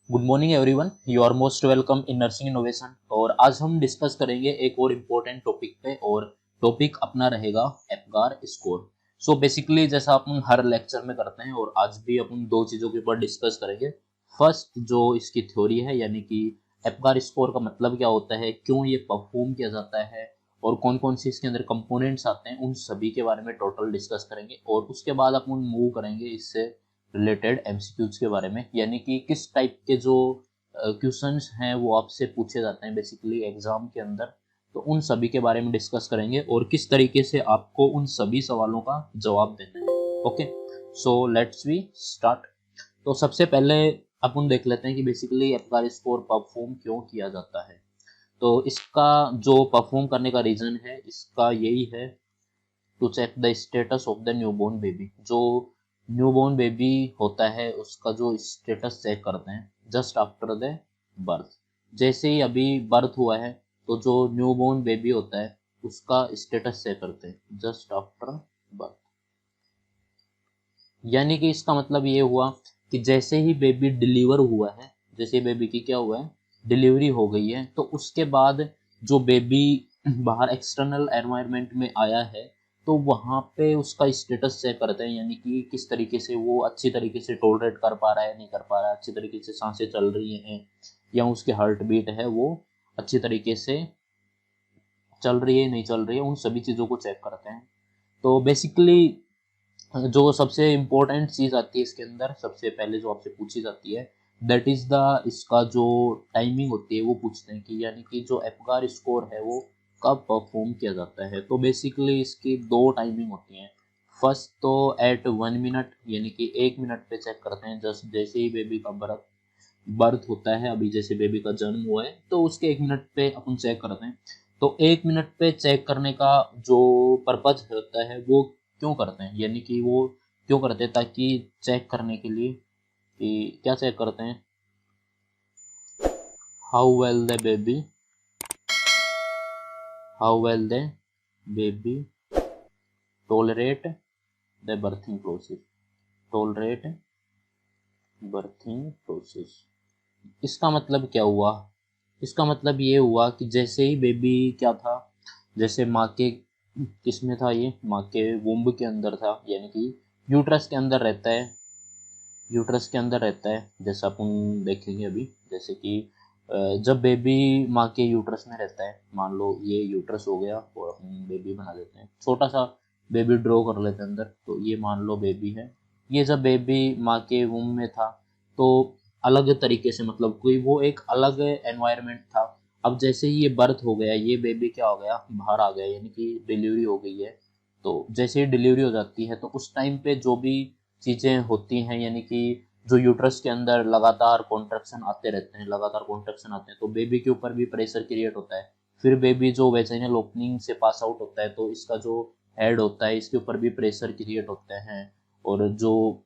Good morning everyone, you are most welcome in nursing innovation. और आज हम discuss करेंगे एक और इम्पोर्टेंट टॉपिक पे, और टॉपिक अपना रहेगा एपगार स्कोर। सो बेसिकली जैसा अपन हर लेक्चर में करते हैं, और आज भी अपन दो चीज़ों के ऊपर डिस्कस करेंगे। फर्स्ट जो इसकी थ्योरी है, यानी कि एपगार स्कोर का मतलब क्या होता है, क्यों ये परफॉर्म किया जाता है, और कौन कौन से इसके अंदर कंपोनेंट्स आते हैं, उन सभी के बारे में टोटल डिस्कस करेंगे। और उसके बाद अपन मूव करेंगे इससे रिलेटेड एमसीक्यूज के बारे में, यानी कि किस टाइप के जो क्वेश्चंस हैं वो आपसे पूछे जाते हैं बेसिकली एग्जाम के अंदर। तो उन सभी के बारे में डिस्कस करेंगे और किस तरीके से आपको उन सभी सवालों का जवाब देना है। Okay, so let's we start. तो सबसे पहले अपन देख लेते हैं कि बेसिकली एपगार स्कोर परफॉर्म क्यों किया जाता है। तो इसका जो परफॉर्म करने का रीजन है, इसका यही है to check the status of the newborn baby. जो न्यूबॉर्न बेबी होता है उसका जो स्टेटस चेक करते हैं जस्ट आफ्टर द बर्थ। जैसे ही अभी बर्थ हुआ है तो जो न्यूबॉर्न बेबी होता है उसका स्टेटस चेक करते हैं जस्ट आफ्टर बर्थ। यानी कि इसका मतलब ये हुआ कि जैसे ही बेबी डिलीवर हुआ है, जैसे बेबी की क्या हुआ है, डिलीवरी हो गई है, तो उसके बाद जो बेबी बाहर एक्सटर्नल एनवायरनमेंट में आया है तो वहाँ पे उसका स्टेटस चेक करते हैं, यानी कि किस तरीके से वो अच्छी तरीके से टॉलरेट कर पा रहा है, नहीं कर पा रहा है, अच्छी तरीके से सांसें चल रही हैं, या उसकी हार्ट बीट है वो अच्छी तरीके से चल रही है, नहीं चल रही है, उन सभी चीज़ों को चेक करते हैं। तो बेसिकली जो सबसे इम्पोर्टेंट चीज़ आती है इसके अंदर, सबसे पहले जो आपसे पूछी जाती है दैट इज़ द, इसका जो टाइमिंग होती है वो पूछते हैं कि यानी कि जो एपगार स्कोर है वो कब परफॉर्म किया जाता है। तो बेसिकली इसकी दो टाइमिंग होती हैं। फर्स्ट तो एट 1 मिनट, यानी कि 1 मिनट पे चेक करते हैं, जस्ट जैसे ही बेबी का बर्थ होता है, अभी जैसे बेबी का जन्म हुआ है तो उसके 1 मिनट पे अपन चेक करते हैं। तो 1 मिनट पे चेक करने का जो पर्पज होता है वो क्यों करते हैं, यानी कि वो क्यों करते हैं, ताकि चेक करने के लिए कि क्या चेक करते हैं, how well the baby, how well the baby tolerate the berthing process, tolerate berthing process. इसका मतलब क्या हुआ, इसका मतलब ये हुआ कि जैसे ही बेबी क्या था, जैसे माँ के किस में था, ये माँ के वुम्ब के अंदर था, यानी कि यूट्रस के अंदर रहता है, यूट्रस के अंदर रहता है। जैसा अपन देखेंगे अभी, जैसे कि जब बेबी माँ के यूट्रस में रहता है, मान लो ये यूट्रस हो गया और हम बेबी बना देते हैं, छोटा सा बेबी ड्रॉ कर लेते हैं अंदर, तो ये मान लो बेबी है। ये जब बेबी माँ के वुम्ब में था तो अलग तरीके से, मतलब कोई वो एक अलग एनवायरनमेंट था। अब जैसे ही ये बर्थ हो गया, ये बेबी क्या हो गया, बाहर आ गया, यानी कि डिलीवरी हो गई है। तो जैसे ही डिलीवरी हो जाती है तो उस टाइम पे जो भी चीज़ें होती हैं, यानी कि जो यूट्रस के अंदर लगातार कॉन्ट्रैक्शन आते रहते हैं, लगातार कॉन्ट्रैक्शन आते हैं, तो बेबी के ऊपर भी प्रेशर क्रिएट होता है। फिर बेबी जो वेजाइनल ओपनिंग से पास आउट होता है तो इसका जो हेड होता है इसके ऊपर भी प्रेशर क्रिएट होते हैं, और जो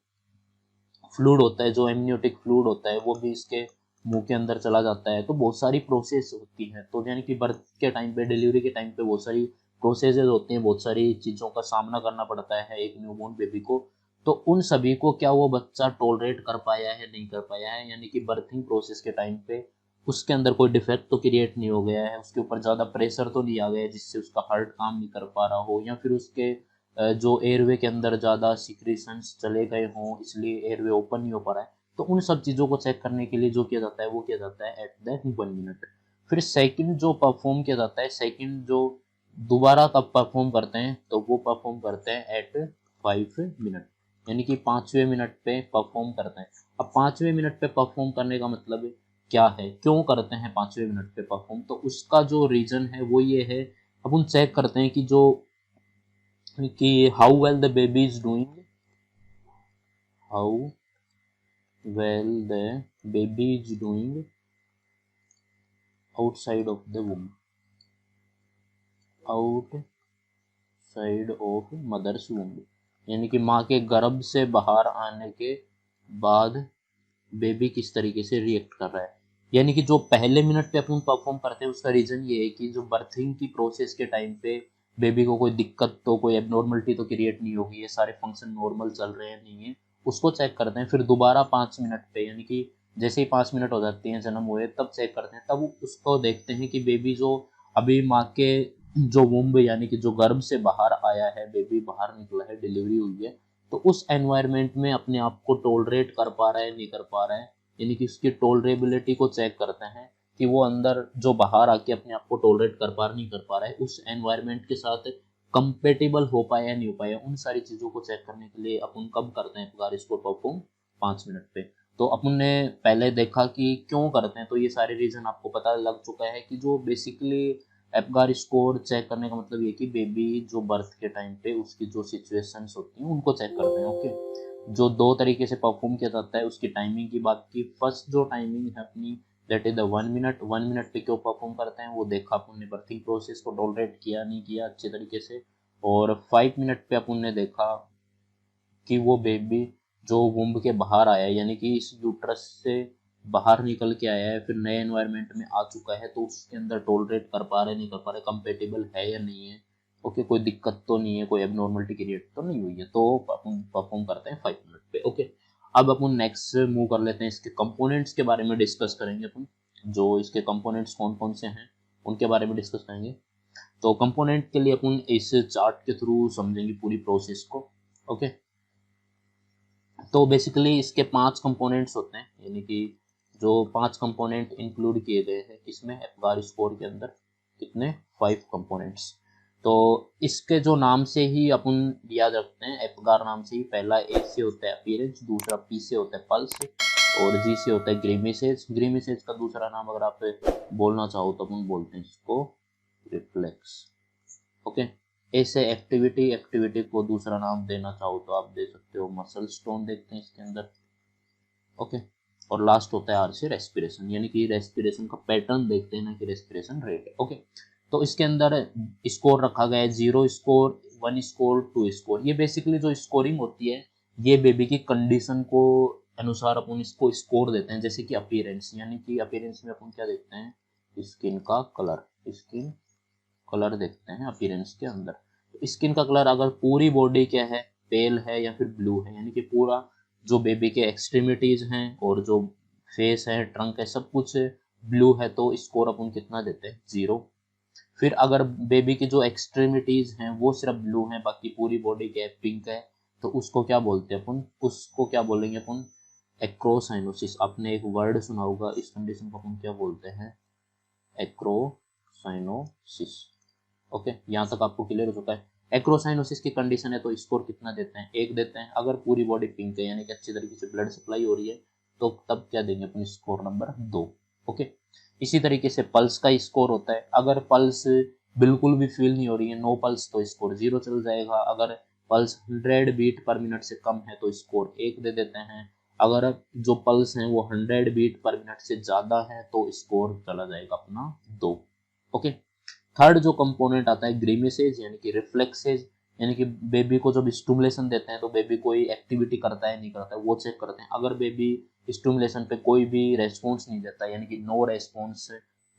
फ्लूड होता है, जो एमनियोटिक फ्लूड होता है वो भी इसके मुंह के अंदर चला जाता है। तो बहुत सारी प्रोसेस होती है, तो यानी कि बर्थ के टाइम पे, डिलीवरी के टाइम पे बहुत सारी प्रोसेसेस होती हैं, बहुत सारी चीज़ों का सामना करना पड़ता है एक न्यूबॉर्न बेबी को। तो उन सभी को क्या वो बच्चा टॉलरेट कर पाया है, नहीं कर पाया है, यानी कि बर्थिंग प्रोसेस के टाइम पे उसके अंदर कोई डिफेक्ट तो क्रिएट नहीं हो गया है, उसके ऊपर ज़्यादा प्रेशर तो नहीं आ गया जिससे उसका हार्ट काम नहीं कर पा रहा हो, या फिर उसके जो एयरवे के अंदर ज़्यादा सिक्रीशंस चले गए हों इसलिए एयरवे ओपन नहीं हो पा रहा है। तो उन सब चीज़ों को चेक करने के लिए जो किया जाता है वो किया जाता है एट द 1 मिनट। फिर सेकंड जो परफॉर्म किया जाता है, सेकंड जो दोबारा कब परफॉर्म करते हैं, तो वो परफॉर्म करते हैं एट 5 मिनट, यानी कि 5वें मिनट पे परफॉर्म करते हैं। अब 5वें मिनट पे परफॉर्म करने का मतलब क्या है, क्यों करते हैं 5वें मिनट पे परफॉर्म, तो उसका जो रीज़न है वो ये है, अपन चेक करते हैं कि how well the baby is doing, how well the baby is doing outside of the womb, outside of mother's womb, यानी कि माँ के गर्भ से बाहर आने के बाद बेबी किस तरीके से रिएक्ट कर रहा है। यानी कि जो पहले मिनट पे अपन परफॉर्म करते हैं उसका रीजन ये है कि जो बर्थिंग की प्रोसेस के टाइम पे बेबी को कोई दिक्कत, तो कोई एबनॉर्मलिटी तो क्रिएट नहीं होगी, ये सारे फंक्शन नॉर्मल चल रहे हैं नहीं है, उसको चेक करते हैं। फिर दोबारा 5 मिनट पे, यानी कि जैसे ही 5 मिनट हो जाती हैं जन्म हुए तब चेक करते हैं, तब उसको देखते हैं कि बेबी जो अभी माँ के जो वुम्ब यानी कि जो गर्भ से बाहर आया है, बेबी बाहर निकला है, डिलीवरी हुई है, तो उस एनवायरनमेंट में अपने आप को टॉलरेट कर पा रहा है नहीं कर पा रहा है, यानी कि उसकी टॉलरेबिलिटी को चेक करते हैं कि वो अंदर जो बाहर आके अपने आप को टॉलरेट कर पा रहा नहीं कर पा रहा है, उस एनवायरनमेंट के साथ कंपेटेबल हो पाया नहीं हो पाया, उन सारी चीज़ों को चेक करने के लिए अपन कब करते हैं एपगार स्कोर परफॉर्म? 5 मिनट पे। तो अपन ने पहले देखा कि क्यों करते हैं, तो ये सारे रीजन आपको पता लग चुका है कि जो बेसिकली एपगार स्कोर चेक करने का मतलब ये कि बेबी जो बर्थ के टाइम पे उसकी जो सिचुएशंस होती हैं उनको चेक करते हैं। ओके, जो दो तरीके से परफॉर्म किया जाता है उसकी टाइमिंग की बात की। फर्स्ट जो टाइमिंग है अपनी that is the 1 minute. 1 minute पे क्यों परफॉर्म करते हैं वो देखा अपन ने, बर्थिंग प्रोसेस को टॉलरेट किया नहीं किया अच्छे तरीके से। और 5 मिनट पे अपन ने देखा कि वो बेबी जो वुम्ब के बाहर आया है, यानी कि इस यूट्रस से बाहर निकल के आया है, फिर नए एनवायरनमेंट में आ चुका है, तो उसके अंदर टॉलरेट कर पा रहे नहीं कर पा रहे, कंपेटेबल है या नहीं है, ओके, कोई दिक्कत तो नहीं है, कोई एबनॉर्मलिटी क्रिएट तो नहीं हुई है, तो अपन परफॉर्म करते हैं 5 मिनट पे। ओके, अब अपन नेक्स्ट मूव कर लेते हैं, इसके कंपोनेंट्स के बारे में डिस्कस करेंगे अपन। जो इसके कंपोनेंट्स कौन कौन से हैं उनके बारे में डिस्कस करेंगे। तो कंपोनेंट के लिए अपन इस चार्ट के थ्रू समझेंगे पूरी प्रोसेस को। ओके, तो बेसिकली इसके 5 कंपोनेंट्स होते हैं, यानी कि जो 5 कंपोनेंट इंक्लूड किए गए हैं इसमें एपगार स्कोर के अंदर, कितने 5 कंपोनेंट्स। तो इसके जो नाम से ही अपन याद रखते हैं, एपगार नाम से ही, पहला ए से होता है अपीयरेंस, दूसरा पी से होता है पल्स, और जी से होता है ग्रीमिसेज। ग्रीमिसेज का दूसरा नाम अगर आप बोलना चाहो तो अपन बोलते हैं इसको रिफ्लेक्स। ओके, ऐसे एक्टिविटी, एक्टिविटी को दूसरा नाम देना चाहो तो आप दे सकते हो मसल स्टोन, देखते हैं इसके अंदर। ओके, और लास्ट होता है आर से रेस्पिरेशन, यानी कि रेस्पिरेशन का पैटर्न देखते हैं ना कि रेस्पिरेशन रेट। ओके, तो इसके अंदर स्कोर रखा गया है 0 स्कोर, 1 स्कोर, 2 स्कोर। ये बेसिकली जो स्कोरिंग होती है ये बेबी की कंडीशन को अनुसार अपन इसको स्कोर देते हैं। जैसे कि अपीयरेंस, यानी कि अपीयरेंस में अपन क्या देखते हैं, स्किन का कलर, स्किन कलर देखते हैं अपीयरेंस के अंदर। तो स्किन का कलर अगर पूरी बॉडी क्या है, पेल है या फिर ब्लू है, यानी कि पूरा जो बेबी के एक्सट्रीमिटीज हैं और जो फेस है, ट्रंक है, सब कुछ ब्लू है, तो स्कोर अपन कितना देते हैं, 0। फिर अगर बेबी की जो एक्सट्रीमिटीज हैं वो सिर्फ ब्लू हैं, बाकी पूरी बॉडी क्या है, पिंक है, तो उसको क्या बोलते हैं अपन, उसको क्या बोलेंगे अपन, एक्रोसाइनोसिस। आपने एक वर्ड सुना होगा, इस कंडीशन को अपन क्या बोलते हैं, एक्रोसाइनोसिस। ओके, यहाँ तक आपको क्लियर हो चुका है। एक्रोसाइनोसिस की कंडीशन है तो स्कोर कितना देते हैं, 1 देते हैं। अगर पूरी बॉडी पिंक है यानी कि अच्छी तरीके से ब्लड सप्लाई हो रही है तो तब क्या देंगे अपन, स्कोर नंबर 2। ओके, इसी तरीके से पल्स का स्कोर होता है। अगर पल्स बिल्कुल भी फील नहीं हो रही है, नो पल्स, तो स्कोर 0 चल जाएगा। अगर पल्स 100 बीट पर मिनट से कम है तो स्कोर 1 दे देते हैं। अगर जो पल्स है वो 100 बीट पर मिनट से ज्यादा है तो स्कोर चला जाएगा अपना 2। ओके, थर्ड जो कंपोनेंट आता है ग्रीमिसेज, यानी कि रिफ्लेक्सेज, यानी कि बेबी को जब स्टिमुलेशन देते हैं तो बेबी कोई एक्टिविटी करता है नहीं करता है वो चेक करते हैं। अगर बेबी स्टिमुलेशन पे कोई भी रेस्पॉन्स नहीं देता, यानी कि नो रेस्पॉन्स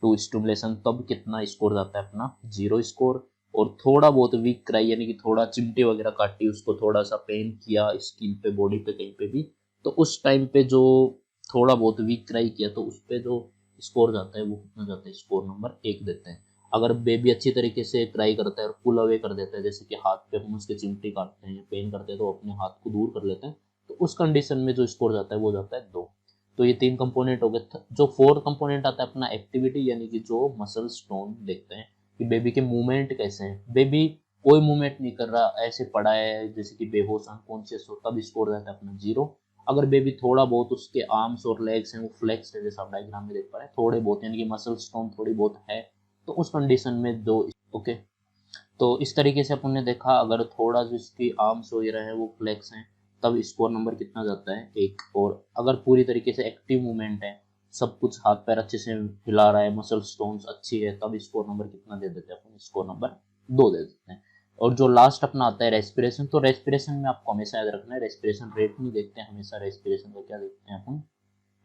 टू स्टिमुलेशन, तब कितना स्कोर जाता है अपना, 0 स्कोर। और थोड़ा बहुत वीक क्राई, यानी कि थोड़ा चिमटी वगैरह काटी, उसको थोड़ा सा पेन किया स्किन पे, बॉडी पे, कहीं पे भी, तो उस टाइम पे जो थोड़ा बहुत वीक क्राई किया तो उस पे जो स्कोर जाता है वो कितना जाता है, स्कोर नंबर 1 देते हैं। अगर बेबी अच्छी तरीके से ट्राई करता है और पुल अवे कर देता है, जैसे कि हाथ पे हम उसके चिमटी काटते हैं या पेन करते हैं तो अपने हाथ को दूर कर लेते हैं, तो उस कंडीशन में जो स्कोर जाता है वो जाता है 2। तो ये 3 कंपोनेंट हो गए। जो 4th कंपोनेंट आता है अपना एक्टिविटी, यानी कि जो मसल स्टोन देखते हैं कि बेबी के मूवमेंट कैसे हैं। बेबी कोई मूवमेंट नहीं कर रहा, ऐसे पड़ा है जैसे कि बेहोश, अनकॉन्शियस हो, तब स्कोर जाता है अपना 0। अगर बेबी थोड़ा बहुत उसके आर्म्स और लेग्स हैं वो फ्लेक्स है, जैसा आप डायग्राम में देख पा रहे हैं, थोड़े बहुत, यानी कि मसल स्टोन थोड़ी बहुत है, तो उस कंडीशन में 2। ओके, तो इस तरीके से अपन ने देखा, अगर थोड़ा जो इसकी आर्म्स वगैरह है वो फ्लेक्स हैं तब स्कोर नंबर कितना जाता है, 1। और अगर पूरी तरीके से एक्टिव मूवमेंट है, सब कुछ हाथ पैर अच्छे से हिला रहा है, मसल स्टोन्स अच्छी है, तब स्कोर नंबर कितना दे देते हैं अपन, स्कोर नंबर 2 दे देते हैं। और जो लास्ट अपना आता है रेस्पिरेशन, तो रेस्पिरेशन में आपको हमेशा याद रखना है, रेस्पिरेशन रेट नहीं देखते हैं हमेशा, रेस्पिरेशन का क्या देखते हैं अपन,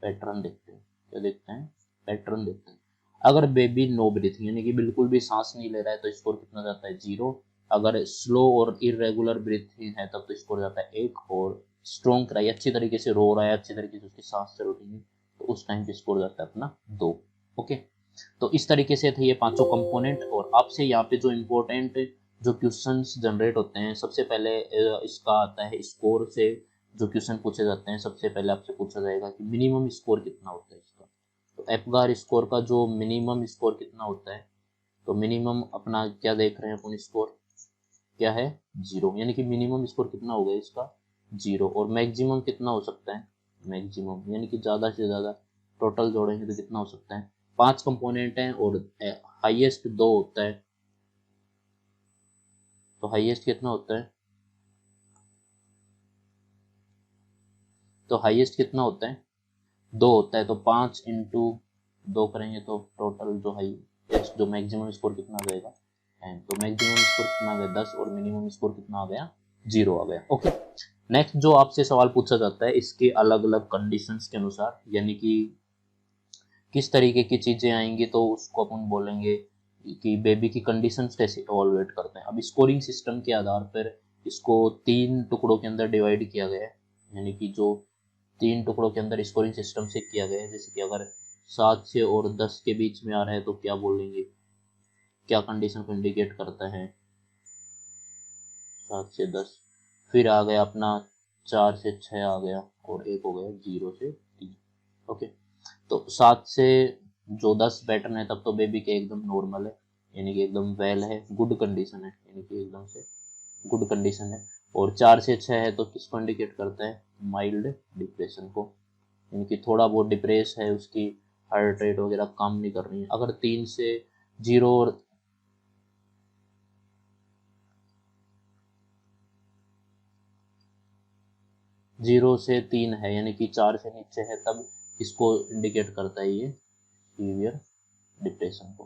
पैटर्न देखते हैं। क्या देखते हैं, पैटर्न देखते हैं। अगर बेबी नो ब्रीथिंग, यानी कि बिल्कुल भी सांस नहीं ले रहा है, तो स्कोर कितना जाता है, 0। अगर स्लो और इरेगुलर ब्रीथिंग है तब तो स्कोर जाता है 1। और स्ट्रॉन्ग क्राई, अच्छी तरीके से रो रहा है, अच्छी तरीके से उसकी सांस चल रही है, तो उस टाइम पे स्कोर जाता है अपना 2। ओके, तो इस तरीके से थे ये पांचों कंपोनेंट। और आपसे यहाँ पे जो इम्पोर्टेंट जो क्वेश्चंस जनरेट होते हैं, सबसे पहले इसका आता है स्कोर से जो क्वेश्चन पूछे जाते हैं। सबसे पहले आपसे पूछा जाएगा कि मिनिमम स्कोर कितना होता है इसका। तो एपगार स्कोर का जो मिनिमम स्कोर कितना होता है, तो मिनिमम अपना क्या देख रहे हैं अपन, स्कोर क्या है 0, यानी कि मिनिमम स्कोर कितना होगा इसका 0। और मैक्सिमम कितना हो सकता है, मैक्सिमम यानी कि ज़्यादा से ज़्यादा टोटल जोड़ेंगे तो कितना हो सकता है, 5 कंपोनेंट हैं और हाईएस्ट 2 होता है। तो हाईएस्ट कितना होता है, तो हाईएस्ट कितना होता है 2 होता है। तो 5 इंटू 2 करेंगे तो टोटल जो हाईएस्ट जो मैक्सिमम स्कोर कितना आ जाएगा 10। तो मैक्सिमम स्कोर कितना आ गया 10 और मिनिमम स्कोर कितना आ गया 0 आ गया। ओके, नेक्स्ट जो आपसे सवाल पूछा जाता है इसके अलग अलग कंडीशंस के अनुसार, यानी कि किस तरीके की चीजें आएंगी तो उसको अपन बोलेंगे कि बेबी की कंडीशंस कैसे इवॉल्वेट करते हैं। अब स्कोरिंग सिस्टम के आधार पर इसको 3 टुकड़ों के अंदर डिवाइड किया गया है, यानी कि जो 3 टुकड़ों के अंदर स्कोरिंग सिस्टम से किया गया है। जैसे कि अगर 7 से और 10 के बीच में आ रहा है तो क्या बोलेंगे, क्या कंडीशन को इंडिकेट करता है 7 से 10। फिर आ गया अपना 4 से 6 आ गया और एक हो गया 0 से 3। ओके, तो 7 से जो 10 पैटर्न है तब तो बेबी के एकदम नॉर्मल है, यानी कि एकदम वेल है, गुड कंडीशन है, यानी कि एकदम से गुड कंडीशन है। और 4 से 6 है तो किसको इंडिकेट करता है, माइल्ड डिप्रेशन को, यानी कि थोड़ा बहुत डिप्रेस है, उसकी हार्ट रेट वगैरह काम नहीं कर रही है। अगर 3 से 0 और 0 से 3 है, यानी कि 4 से नीचे है, तब इसको इंडिकेट करता है ये सीवियर डिप्रेशन को,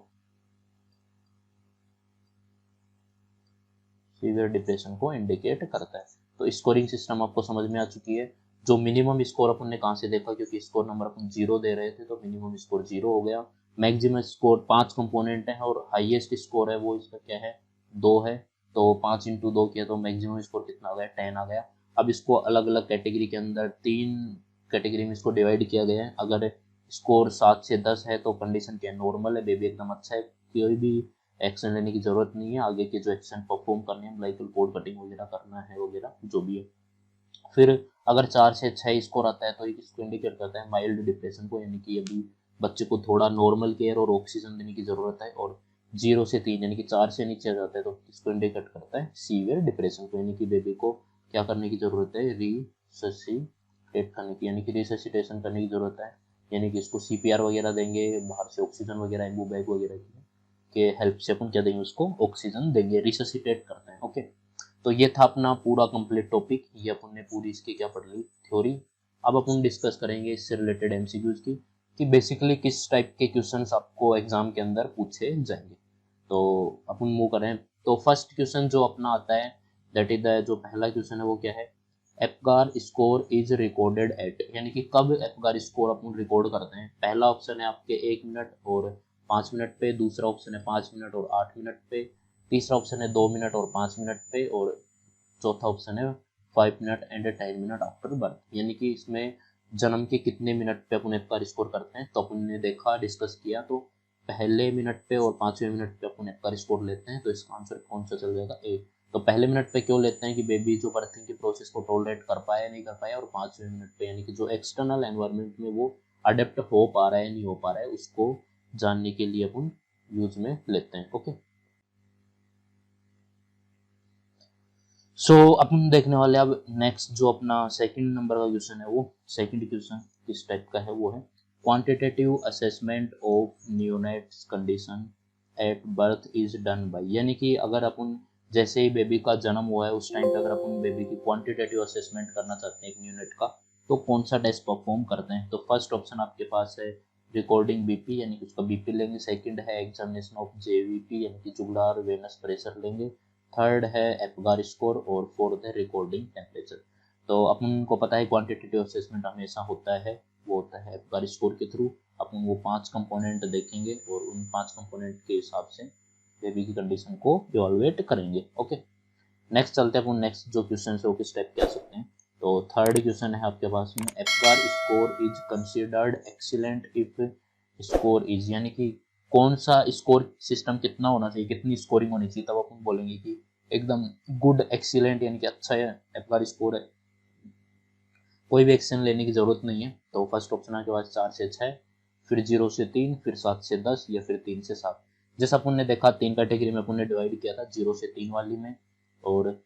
सीवियर डिप्रेशन को इंडिकेट करता है। तो स्कोरिंग सिस्टम आपको समझ में आ चुकी है। जो मिनिमम स्कोर अपन ने कहाँ से देखा, क्योंकि स्कोर नंबर अपन 0 दे रहे थे तो मिनिमम स्कोर 0 हो गया। मैक्सिमम स्कोर 5 कंपोनेंट है और हाईएस्ट स्कोर है वो इसका क्या है 2 है। तो 5 इंटू 2 किया तो मैक्सिमम स्कोर कितना आ गया 10 आ गया। अब इसको अलग अलग कैटेगरी के अंदर 3 कैटेगरी में इसको डिवाइड किया गया है। अगर स्कोर 7 से 10 है तो कंडीशन क्या नॉर्मल है, बेबी एकदम अच्छा है, कोई भी एक्शन लेने की जरूरत नहीं है, आगे के जो एक्शन परफॉर्म करने हैं लाइक कोड कटिंग वगैरह करना है वगैरह जो भी है। फिर अगर 4 से 6 स्कोर आता है तो ये किसको इंडिकेट करता है माइल्ड डिप्रेशन को, यानी कि अभी बच्चे को थोड़ा नॉर्मल केयर और ऑक्सीजन देने की जरूरत है। और 0 से 3 यानी कि 4 से नीचे आ जाता है तो किसको इंडिकेट करता है सीवियर डिप्रेशन को, यानी कि बेबी को क्या करने की जरूरत है रिससिटेट करने की, यानी कि रिससिटेशन करने की जरूरत है, यानी कि इसको सीपीआर वगैरह देंगे, बाहर से ऑक्सीजन वगैरह एम्बू बैग वगैरह के हेल्प से अपन क्या देंगे उसको ऑक्सीजन देंगे, रिससिटेट करते हैं। ओके, तो ये था अपना पूरा कंप्लीट टॉपिक, ये अपन ने पूरी इसकी क्या पढ़ ली थ्योरी। अब अपन डिस्कस करेंगे इससे रिलेटेड एमसीक्यूज की कि बेसिकली किस टाइप के क्वेश्चंस आपको एग्जाम के अंदर पूछे जाएंगे। तो अपन मूव करें तो फर्स्ट क्वेश्चन जो अपना आता है दैट इज द जो पहला क्वेश्चन है वो क्या है, Apgar score is recorded at, यानी कि कब एपगार स्कोर अपन रिकॉर्ड करते हैं। पहला ऑप्शन है आपके 1 मिनट और 5 मिनट पे, दूसरा ऑप्शन है 5 मिनट और 8 मिनट पे, तीसरा ऑप्शन है 2 मिनट और 5 मिनट पे, और चौथा ऑप्शन है 5 minute and 10 minute after birth, यानी कि इसमें जन्म के कितने मिनट पे अपन एपगार स्कोर करते हैं। तो अपन ने देखा डिस्कस किया तो पहले मिनट पे और 5वें मिनट पे अपन एपगार स्कोर लेते हैं। तो इसका आंसर कौन सा चल जाएगा ए। तो पहले मिनट पे क्यों लेते हैं कि बेबी जो बर्थिंग की प्रोसेस को टॉलरेट कर पाया नहीं कर पाया, और 5वें मिनट पे यानी कि जो एक्सटर्नल एनवायरनमेंट में वो अडेप्ट हो पा रहा है नहीं हो पा रहा है उसको जानने के लिए अपन यूज में लेते हैं। ओके, सो अपन देखने वाले अब नेक्स्ट जो अपना सेकंड नंबर का क्वेश्चन है, वो सेकंड क्वेश्चन किस टाइप का है वो है quantitative assessment of neonates condition at birth is done by, यानी कि अगर अपन जैसे ही बेबी का जन्म हुआ है उस टाइम पे अगर अपन बेबी की क्वांटिटेटिव असेसमेंट करना चाहते हैं एक नियोनेट का, तो कौन सा टेस्ट परफॉर्म करते हैं। तो फर्स्ट ऑप्शन आपके पास है रिकॉर्डिंग बीपी, यानी कि उसका बीपी लेंगे। सेकंड है एग्जामिनेशन ऑफ जेवीपी, यानी कि जुगुलार वेनस प्रेशर लेंगे। थर्ड है एपगार स्कोर और फोर्थ है रिकॉर्डिंग टेम्परेचर। तो अपन को पता है क्वांटिटेटिव असेसमेंट हमेशा होता है वो होता है एपगार स्कोर के थ्रू। अपन वो 5 कंपोनेंट देखेंगे और उन 5 कंपोनेंट के हिसाब से बेबी की कंडीशन को इवैल्यूएट करेंगे। ओके, नेक्स्ट चलते हैं अपन नेक्स्ट जो क्वेश्चन है वो किस टाइप के आ सकते हैं। तो थर्ड क्वेश्चन है आपके पास में, Apgar score is considered excellent if score is, यानी कि कौन सा स्कोर सिस्टम कितना होना चाहिए, कितनी स्कोरिंग होनी चाहिए, तब अपन बोलेंगे कि एकदम गुड एक्सीलेंट यानी कि अच्छा है एप्गार स्कोर है। कोई भी एक्शन लेने की जरूरत नहीं है। तो फर्स्ट ऑप्शन आपके पास 4 से 6, फिर 0 से 3, फिर 7 से 10 या फिर 3 से 7। जैसा अपन ने देखा 3 कैटेगरी में अपन ने डिवाइड किया था, 0 से 3 वाली में और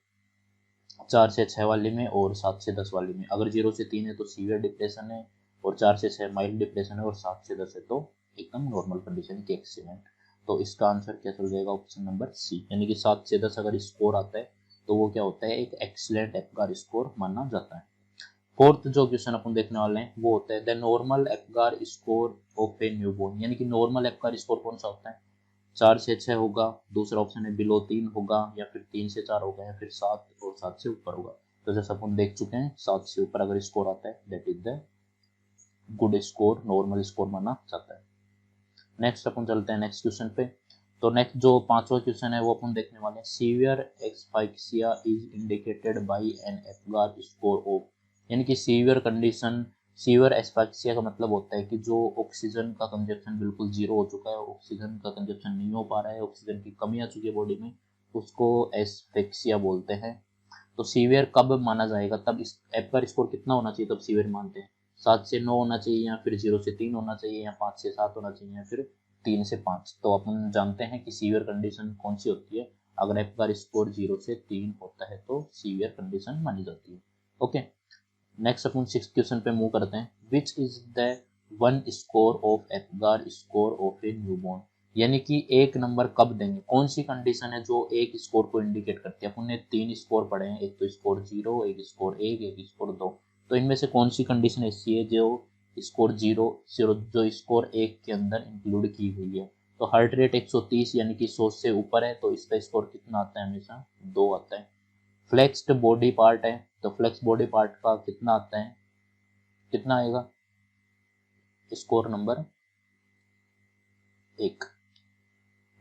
4 से 6 वाली में और 7 से 10 वाली में। अगर 0 से 3 है तो सीवियर डिप्रेशन है और 4 से 6 माइल्ड डिप्रेशन है और 7 से 10 है तो एकदम नॉर्मल कंडीशन की एक्सीलेंट। तो इसका आंसर क्या चल जाएगा, ऑप्शन नंबर सी, यानी कि 7 से 10 अगर स्कोर आता है तो वो क्या होता है, एक एक्सीलेंट एप्गार स्कोर माना जाता है। फोर्थ जो क्वेश्चन अपन देखने वाले हैं वो होता है the normal Apgar score of a newborn, यानी कि नॉर्मल एप्गार स्कोर कौन सा होता है, 4 से 6 होगा, दूसरा ऑप्शन है बिलो 3 होगा, या फिर 3 से 4 होगा, या फिर 7 और 7 से ऊपर होगा। तो जैसे अपन देख चुके हैं 7 से ऊपर अगर स्कोर आता है that is the good score, normal score माना जाता है। नेक्स्ट अपन चलते हैं नेक्स्ट क्वेश्चन पे। तो नेक्स्ट जो पांचवा क्वेश्चन है वो अपन देखने वाले हैं, severe asphyxia is indicated by an Apgar score of, यानी कि सीवियर कंडीशन, सीवियर एस्फाक्सिया का मतलब होता है कि जो ऑक्सीजन का कंजप्शन बिल्कुल जीरो हो चुका है, ऑक्सीजन का कंजप्शन नहीं हो पा रहा है, ऑक्सीजन की कमी आ चुकी है बॉडी में, उसको एस्फेक्सिया बोलते हैं। तो सीवियर कब माना जाएगा, तब इस एप्गार स्कोर कितना होना चाहिए तब सीवियर मानते हैं, 7 से 9 होना चाहिए, या फिर 0 से 3 होना चाहिए, या 5 से 7 होना चाहिए, या फिर 3 से 5। तो अपन जानते हैं कि सीवियर कंडीशन कौन सी होती है, अगर एप्गार स्कोर 0 से 3 होता है तो सीवियर कंडीशन मानी जाती है। ओके, नेक्स्ट अपन 6 क्वेश्चन पे मूव करते हैं, which is the one score of Apgar score of a newborn, यानी कि एक नंबर कब देंगे, कौन सी कंडीशन है जो एक स्कोर को इंडिकेट करती है। अपन ने 3 स्कोर पढ़े हैं, एक तो स्कोर 0, एक स्कोर 1, एक स्कोर 2। तो इनमें से कौन सी कंडीशन ऐसी है जो स्कोर 0 जो स्कोर 1 के अंदर इंक्लूड की हुई है। तो हार्ट रेट 130 यानी कि 100 से ऊपर है तो इसका स्कोर कितना आता है, हमेशा 2 आता है। फ्लेक्स्ड बॉडी पार्ट है तो फ्लेक्स बॉडी पार्ट का कितना आता है, कितना आएगा, स्कोर नंबर 1।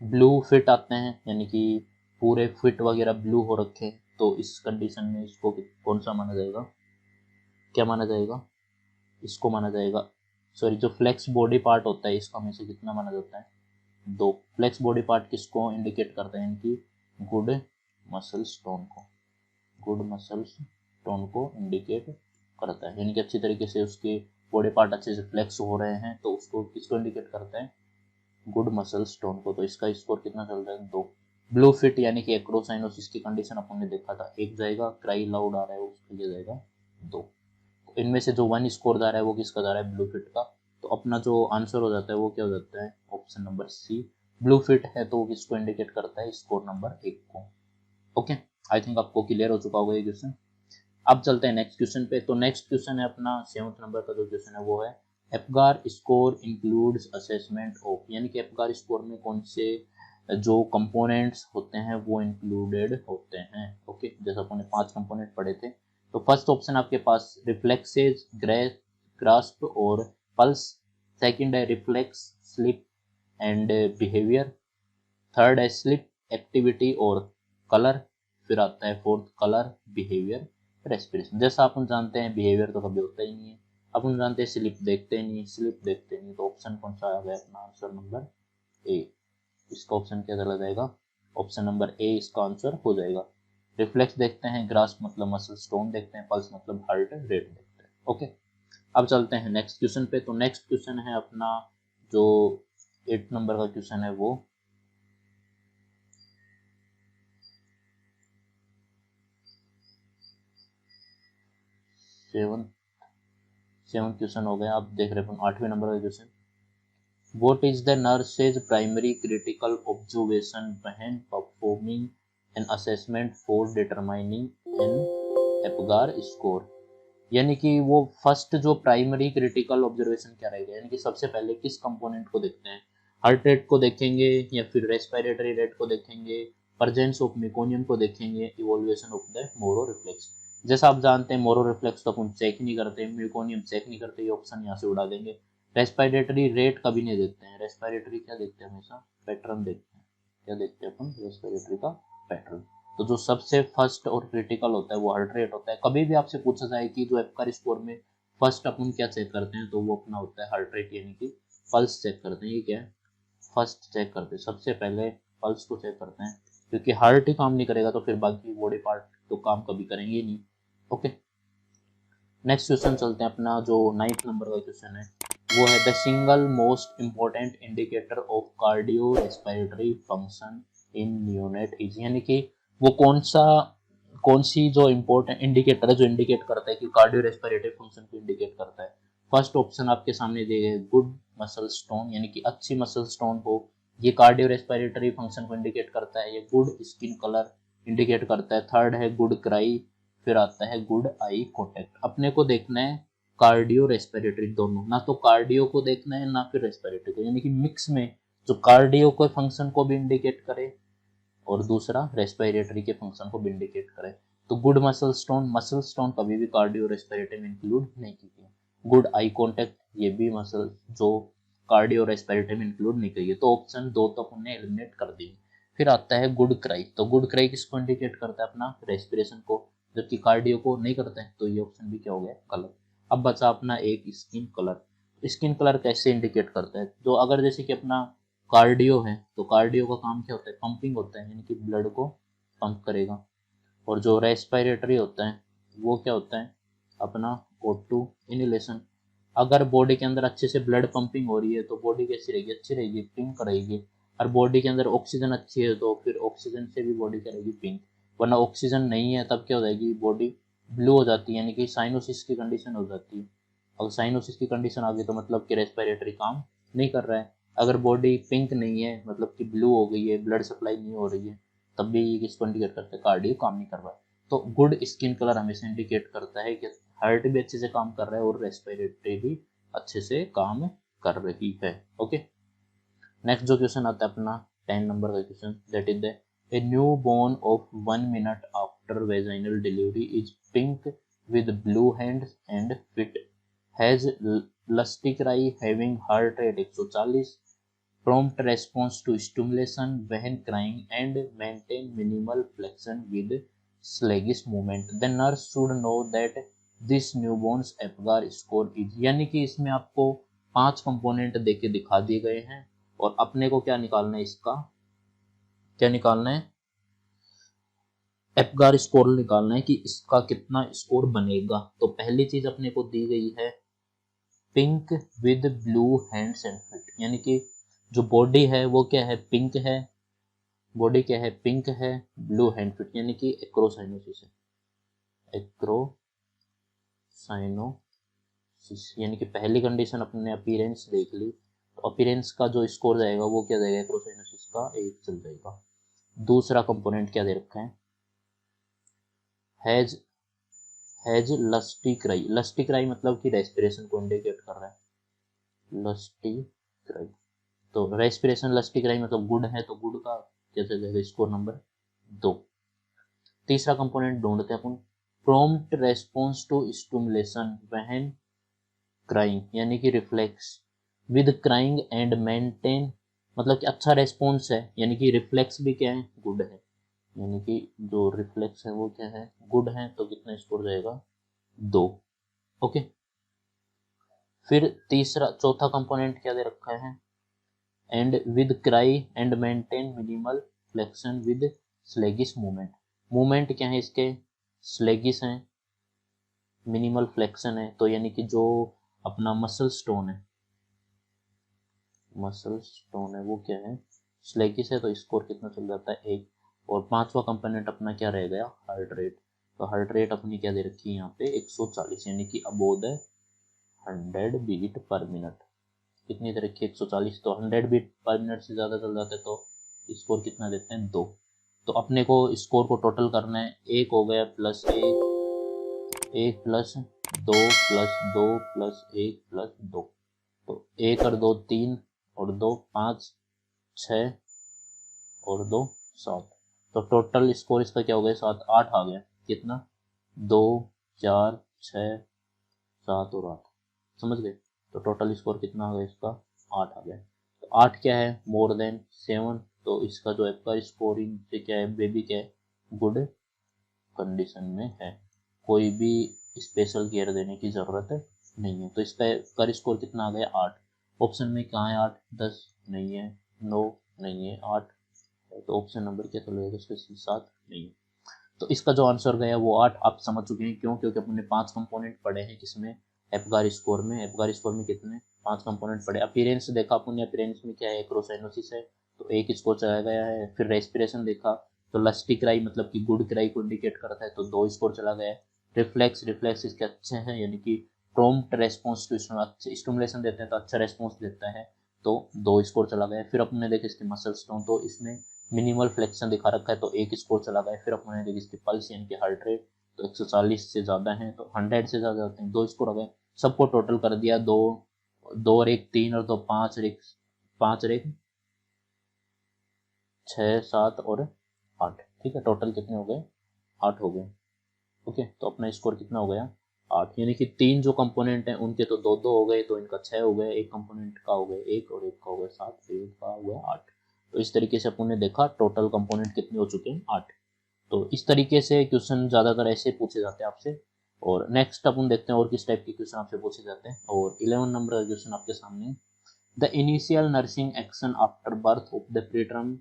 ब्लू फिट आते हैं यानी कि पूरे फिट वगैरह ब्लू हो रखे, तो इस कंडीशन में इसको कौन सा माना जाएगा, क्या माना जाएगा, इसको माना जाएगा, सॉरी जो फ्लेक्स बॉडी पार्ट होता है इसका हमेशा कितना माना जाता है, 2। फ्लेक्स बॉडी पार्ट किसको इंडिकेट करते हैं, इनकी गुड मसल्स टोन को, गुड मसल्स टोन को इंडिकेट करता है, यानी कि अच्छी तरीके से उसके बॉडी पार्ट अच्छे से फ्लेक्स हो रहे हैं तो उसको किसको इंडिकेट करता है, गुड मसल्स टोन को। तो इसका स्कोर कितना चल रहा है, 2। ब्लू फिट यानी कि एक्रोसाइनोसिस की कंडीशन अपन ने देखा था, 1 जाएगा, क्राई लाउड आ रहा है उसके लिए जाएगा 2। इनमें से जो 1 स्कोर जा रहा है वो किसका जा रहा है, ब्लू फिट का। तो अपना जो आंसर हो जाता है वो क्या हो जाता है, option number C, blue feet है तो वो किसको इंडिकेट करता है, स्कोर नंबर 1 को। ओके, आई थिंक आपको क्लियर हो चुका होगा ये क्वेश्चन। अब चलते हैं नेक्स्ट क्वेश्चन पे। तो नेक्स्ट क्वेश्चन है अपना 7th नंबर का जो क्वेश्चन है वो है, एप्गार स्कोर इंक्लूड्स असेसमेंट ऑफ, यानी कि एप्गार स्कोर में कौन से जो कंपोनेंट्स होते हैं वो इंक्लूडेड होते हैं। ओके, जैसे अपन ने 5 कंपोनेंट पढ़े थे। तो फर्स्ट ऑप्शन आपके पास रिफ्लेक्सेस, ग्रास्प और पल्स, सेकंड है reflex, slip and behaviour, third है स्लिप, एक्टिविटी और कलर, फिर आता है फोर्थ कलर, बिहेवियर, रेस्पिरेशन। जैसा अपन जानते हैं बिहेवियर तो कभी होता ही नहीं है, अपन जानते हैं स्लिप देखते नहीं, स्लिप देखते नहीं, तो ऑप्शन कौन सा आ गया अपना आंसर नंबर ए। इसका ऑप्शन क्या चला जाएगा, ऑप्शन नंबर ए इसका आंसर हो जाएगा। रिफ्लेक्स देखते हैं, ग्रास्प मतलब मसल स्टोन देखते हैं, पल्स मतलब हार्ट रेट देखते हैं। ओके, अब चलते हैं नेक्स्ट क्वेश्चन पे। तो नेक्स्ट क्वेश्चन है अपना जो 8 नंबर का क्वेश्चन है वो, सेवन क्वेश्चन हो गया। आप देख रहे हैं 8वें नंबर का question, what is the nurse's primary critical observation when performing an assessment for determining an Apgar score, यानी कि वो फर्स्ट जो प्राइमरी क्रिटिकल ऑब्जर्वेशन क्या रहेगा, यानी कि सबसे पहले किस कंपोनेंट को देखते हैं, हार्ट रेट को देखेंगे या फिर रेस्पिरेटरी रेट को देखेंगे, प्रेजेंस ऑफ मेकोनियम को देखेंगे, evolution of the Moro reflex. जैसा आप जानते हैं मोरो रिफ्लेक्स तो अपन चेक नहीं करते, मेकोनियम चेक नहीं करते, ये ऑप्शन यहाँ से उड़ा देंगे। रेस्पिरेटरी रेट कभी नहीं देखते हैं, रेस्पिरेटरी क्या देखते हैं, हमेशा पैटर्न देखते हैं, क्या देखते हैं अपन, रेस्पिरेटरी का पैटर्न। तो जो सबसे फर्स्ट और क्रिटिकल होता है वो हार्ट रेट होता है। कभी भी आपसे पूछा जाए कि जो एपकार स्कोर में फर्स्ट अपन क्या चेक करते हैं, तो वो अपना होता है हार्ट रेट, यानी कि पल्स चेक करते हैं। ये क्या है, फर्स्ट चेक करते हैं, सबसे पहले पल्स को चेक करते हैं, क्योंकि हार्ट ही काम नहीं करेगा तो फिर बाकी बॉडी पार्ट तो काम कभी करेंगे ही नहीं। ओके, नेक्स्ट क्वेश्चन चलते हैं अपना, जो 9th नंबर का क्वेश्चन है वो है the single most important indicator of cardio respiratory function in neonate is, यानी कि वो कौन सी जो इंपॉर्टेंट इंडिकेटर है जो इंडिकेट करता है कि कार्डियो रेस्पिरेटरी फंक्शन को इंडिकेट करता है। फर्स्ट ऑप्शन आपके सामने दिए गए गुड मसल स्टोन, यानी कि अच्छी मसल स्टोन हो, ये कार्डियो रेस्पिरेटरी फंक्शन को इंडिकेट करता है। ये गुड स्किन कलर इंडिकेट करता है। थर्ड है गुड क्राई, फिर आता है गुड आई कॉन्टेक्ट। अपने को देखना है कार्डियो रेस्पिरेटरी दोनों, ना तो कार्डियो को देखना है ना फिर रेस्पिरेटरी को, यानी कि मिक्स में जो कार्डियो के फंक्शन को भी इंडिकेट करे और दूसरा रेस्पिरेटरी के फंक्शन को भी इंडिकेट करे। तो गुड मसल स्टोन कभी भी कार्डियो रेस्पिरेटरी में इंक्लूड नहीं की है। गुड आई कॉन्टेक्ट, ये भी मसल जो कार्डियो रेस्पिरेटरी में इंक्लूड नहीं की है, तो ऑप्शन 2 तक उन्हें एलिमिनेट कर दिए। फिर आता है गुड क्राई, तो गुड क्राई किसको इंडिकेट करता है, अपना रेस्पिरेशन को, जबकि कार्डियो को नहीं करते हैं, तो ये ऑप्शन भी क्या हो गया, गलत। अब बचा अपना एक स्किन कलर। स्किन कलर कैसे इंडिकेट करता है, तो अगर जैसे कि अपना कार्डियो है तो कार्डियो का काम क्या होता है, पंपिंग होता है, यानी कि ब्लड को पंप करेगा। और जो रेस्पिरेटरी होता है वो क्या होता है, अपना O2 इनहेलेशन। अगर बॉडी के अंदर अच्छे से ब्लड पंपिंग हो रही है तो बॉडी कैसी रहेगी, अच्छी रहेगी, पिंक रहेगी। और बॉडी के अंदर ऑक्सीजन अच्छी है तो फिर ऑक्सीजन से भी बॉडी क्या रहेगी, पिंक। वरना ऑक्सीजन नहीं है तब क्या हो जाएगी, बॉडी ब्लू हो जाती है, यानी कि साइनोसिस की कंडीशन हो जाती है। अगर साइनोसिस की कंडीशन आ गई तो मतलब कि रेस्पिरेटरी काम नहीं कर रहा है। अगर बॉडी पिंक नहीं है मतलब कि ब्लू हो गई है, ब्लड सप्लाई नहीं हो रही है, तब भी ये किसको इंडिकेट करता है, कार्डियो काम नहीं कर रहा है। तो गुड स्किन कलर हमेशा इंडिकेट करता है कि हार्ट भी अच्छे से काम कर रहा है और रेस्पिरेटरी भी अच्छे से काम कर रही है। ओके, नेक्स्ट जो क्वेश्चन आता है अपना 10 नंबर का question, that is the a newborn of 1 minute after vaginal delivery is pink with blue hands and feet, has lusty cry, having heart rate 140, prompt response to stimulation when crying, and maintain minimal flexion with sluggish movement. The nurse should know that this newborn's APGAR score is, यानी कि इसमें आपको 5 component देके दिखा दिए गए हैं और अपने को क्या निकालना है, इसका क्या निकालना है, एपगार स्कोर निकालना है कि इसका कितना स्कोर बनेगा। तो पहली चीज अपने को दी गई है pink with blue hands and feet, यानी कि जो बॉडी है वो क्या है, पिंक है, बॉडी क्या है, पिंक है, ब्लू हैंड फीट, यानी कि एक्रोसाइनोसिस है, एक्रोसाइनोसिस, यानी कि पहली कंडीशन अपने अपीयरेंस देख ली, तो अपीयरेंस का जो स्कोर जाएगा वो क्या जाएगा, एक्रोसाइनोसिस का 1 चल जाएगा। दूसरा कंपोनेंट क्या दे रखा है, has has lusty cry, lusty cry मतलब कि रेस्पिरेशन को इंडिकेट कर रहा है, लस्टी क्राई, तो रेस्पिरेशन लस्टी क्राई मतलब गुड है, तो गुड का कैसे जाएगा, स्कोर नंबर 2। तीसरा कंपोनेंट ढूंढते हैं अपन, prompt response to stimulation when crying, यानी कि reflex with crying and maintain, मतलब कि अच्छा रेस्पॉन्स है, यानी कि रिफ्लेक्स भी क्या है, गुड है, यानी कि जो रिफ्लेक्स है वो क्या है, गुड है, तो कितना स्कोर जाएगा, 2। ओके, फिर चौथा कंपोनेंट क्या दे रखा है, and with cry and maintain minimal flexion with sluggish movement, movement क्या है इसके, स्लेगिश है, मिनिमल फ्लेक्शन है, तो यानी कि जो अपना मसल स्टोन है वो क्या है, स्लेगिश है, तो स्कोर कितना चल जाता है, 1। और 5वां कंपोनेंट अपना क्या रह गया, हार्ट रेट, तो हार्ट रेट अपनी क्या दे रखी है यहाँ पे 140, यानी कि above the 100 beat per minute, कितनी दे रखी है 140, तो 100 बीट पर मिनट से ज़्यादा चल जाता है तो स्कोर कितना देते हैं, 2। तो अपने को स्कोर को टोटल करना है, 1 हो गया plus 1 plus 2 plus 2 plus 1 plus 2, तो 1 और 2 3 और 2 5 6 और 2 7, तो टोटल स्कोर इसका क्या हो गया, 7 8 आ गया, कितना 2 4 6 7 और 8, समझ गए, तो टोटल स्कोर कितना आ गया इसका, 8 आ गया। तो 8 क्या है, मोर देन 7, तो इसका जो आपका स्कोरिंग से क्या है, बेबी क्या है, गुड कंडीशन में है, कोई भी स्पेशल केयर देने की ज़रूरत नहीं है। तो इसका कर स्कोर कितना आ गया 8। ऑप्शन में कहाँ है 8, 10 नहीं है, 9 नहीं है, 8 है। तो ऑप्शन नंबर क्या चलेगा इसका 7 नहीं है। तो इसका जो आंसर गया वो 8। आप समझ चुके हैं क्यों, क्योंकि अपने 5 कंपोनेंट पढ़े हैं किसमें, एपगार स्कोर में। एपगार स्कोर में कितने 5 कंपोनेंट पढ़े। अपीयरेंस देखा अपने, अपीयरेंस में क्या है, एक्रोसाइनोसिस है तो 1 स्कोर चला गया है। फिर रेस्पिरेशन देखा तो लस्टी क्राई मतलब कि गुड क्राई को इंडिकेट करता है तो 2 स्कोर चला गया है। रिफ्लेक्स इसके अच्छे हैं, यानी कि प्रॉम्प्ट रेस्पॉन्स टू अच्छे स्टिमुलेशन देते हैं तो अच्छा रेस्पॉन्स देता है तो 2 स्कोर चला गया। फिर अपने देखे इसके मसल स्टोन तो इसमें मिनिमल फ्लेक्शन दिखा रखा है तो 1 स्कोर चला गया। फिर अपने देखिए इसकी पल्स यानी कि हार्ट रेट तो 140 से ज़्यादा है तो 100 से ज़्यादा होते हैं, 2 स्कोर आ गए। सबको टोटल कर दिया, 2 2 और 1 3 और 2 5 और 1 5 और 1 6 7 और 8। ठीक है, टोटल कितने हो गए 8 हो गए। ओके, तो अपना स्कोर कितना हो गया 8, यानी कि 3 जो कंपोनेंट हैं उनके तो 2 2 हो गए तो इनका 6 हो गए, एक कंपोनेंट का हो गए 1 और एक का हो गया 7, फिर एक का हो गया 8। तो इस तरीके से अपन ने देखा टोटल कंपोनेंट कितने हो चुके हैं 8। तो इस तरीके से क्वेश्चन ज़्यादातर ऐसे पूछे जाते हैं आपसे। और नेक्स्ट अपन देखते हैं और किस टाइप के क्वेश्चन आपसे पूछे जाते हैं। और 11 नंबर का क्वेश्चन आपके सामने, the initial nursing action after birth of the preterm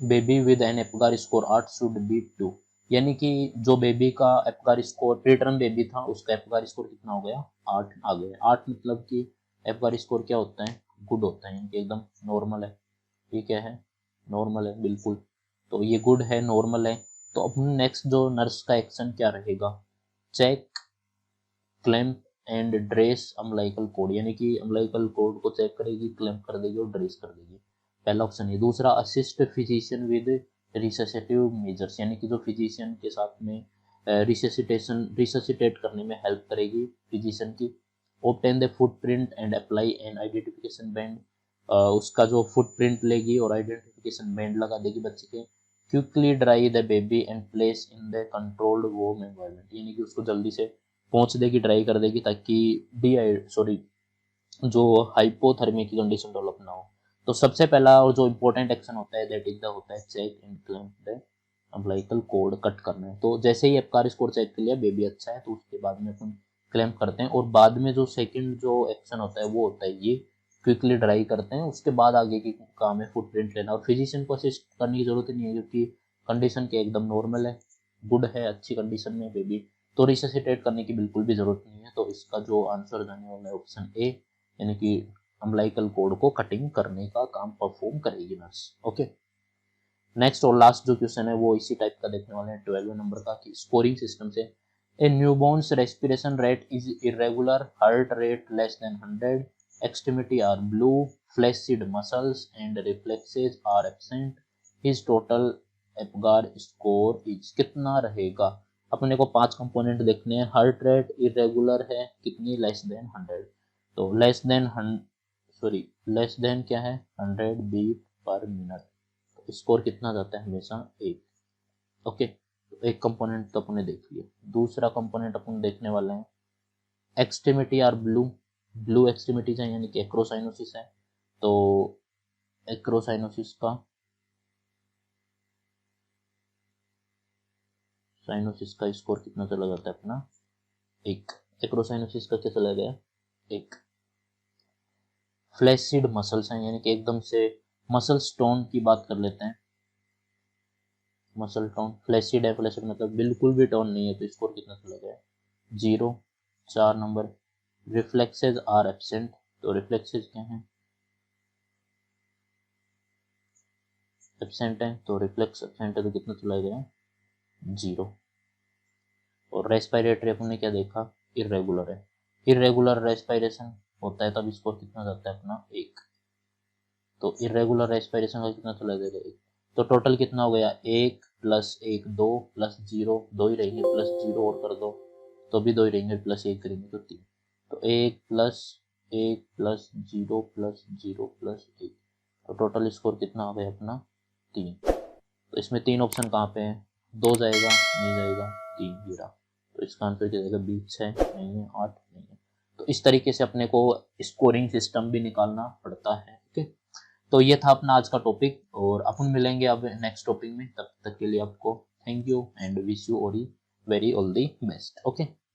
baby with an Apgar score 8 should be 2, यानी कि जो बेबी का एपगार स्कोर प्रीटर्म बेबी था उसका एपगार स्कोर कितना हो गया 8 आ गया। 8 मतलब कि एपगार स्कोर क्या होता है, गुड होता है, यानी कि एकदम नॉर्मल है। ये क्या है, नॉर्मल है बिल्कुल। तो ये गुड है, नॉर्मल है। तो अब नेक्स्ट जो नर्स का एक्शन क्या रहेगा, check clamp and dress umbilical cord, यानी कि अम्बिलिकल कोड को चेक करेगी, क्लैंप कर देगी और ड्रेस कर देगी। पहला ऑप्शन है। दूसरा, असिस्ट फिजिशियन विद रिससिटिव मेजर्स, यानी कि जो फिजिशियन के साथ में रिससिटेट करने में हेल्प करेगी फिजिशियन की। Obtain the footprint and apply N identification band, उसका जो फुटप्रिंट लेगी और आइडेंटिफिकेशन बैंड लगा देगी बच्चे के। Quickly dry the baby and place in the controlled warm environment, यानी कि उसको जल्दी से पहुंच देगी, ड्राई कर देगी ताकि जो हाइपोथर्मिया की कंडीशन डेवलप ना हो। तो सबसे पहला और जो इम्पोर्टेंट एक्शन होता है दैट इज द होता है check and clamp the umbilical cord, cut करना है। तो जैसे ही एपकार स्कोर चेक कर लिया बेबी अच्छा है तो उसके बाद में अपन क्लैंप करते हैं। और बाद में जो सेकंड जो एक्शन होता है वो होता है ये क्विकली ड्राई करते हैं। उसके बाद आगे की काम है फुटप्रिंट लेना, और फिजिशियन को असिस्ट करने की जरूरत नहीं है क्योंकि कंडीशन के एकदम नॉर्मल है, गुड है, अच्छी कंडीशन में बेबी, तो रिससिटेट करने की बिल्कुल भी जरूरत नहीं है। तो इसका जो आंसर जाने वाला है ऑप्शन ए, यानी कि अम्बिलिकल कोड को कटिंग करने का काम परफॉर्म करेगी नर्स। ओके, नेक्स्ट और लास्ट जो क्वेश्चन है वो इसी टाइप का देखने वाले हैं 12वें नंबर का, कि स्कोरिंग सिस्टम से a newborn's respiration rate is irregular, heart rate less than 100, extremity are blue, flaccid muscles and reflexes are absent, his total Apgar score is कितना रहेगा। अपने को 5 कंपोनेंट देखने हैं। हार्ट रेट इरेगुलर है कितनी, लेस देन 100, तो लेस देन क्या है 100 बीट पर मिनट, स्कोर कितना जाता है हमेशा 1। ओके, तो एक कंपोनेंट तो अपने देख लिया। दूसरा कंपोनेंट अपन देखने वाले हैं, extremity are blue, blue extremities है यानी कि एक्रोसाइनोसिस है। तो एक्रोसाइनोसिस का स्कोर कितना चला जाता है अपना 1। एक्रोसाइनोसिस का क्या चला गया 1। फ्लैसिड मसल्स हैं यानी कि एकदम से मसल स्टोन की बात कर लेते हैं। मसल टोन फ्लैसिड है, फ्लैसिड मतलब बिल्कुल भी टोन नहीं है, तो स्कोर कितना चला गया 0। 4 नंबर, रिफ्लेक्सेस आर एब्सेंट, तो रिफ्लेक्सेस क्या हैं एब्सेंट है, तो रिफ्लेक्स एब्सेंट है तो कितना चला गया 0। और रेस्पिरेटरी अपन ने क्या देखा इरेगुलर है, इरेगुलर रेस्पिरेशन होता है तब स्कोर कितना जाता है अपना 1। तो इरेगुलर रेस्पिरेशन का कितना चला जाएगा 1। तो टोटल कितना हो गया 1 प्लस 1 2 प्लस 0 2 ही रहेंगे, प्लस 0 और कर दो तो भी 2 ही रहेंगे, प्लस 1 करेंगे तो 3। तो 1 प्लस 1 प्लस 0 प्लस 0 प्लस 1, तो टोटल स्कोर कितना हो गया अपना 3। तो इसमें 3 ऑप्शन कहाँ पे है, 2 जाएगा नहीं जाएगा 3 गिरा, तो इसका आंसर क्या जाएगा 20 है नहीं है 8 नहीं है। तो इस तरीके से अपने को स्कोरिंग सिस्टम भी निकालना पड़ता है। ओके, तो ये था अपना आज का टॉपिक और अपन मिलेंगे अब नेक्स्ट टॉपिक में, तब तक के लिए आपको thank you and wish you all very all the best. Okay.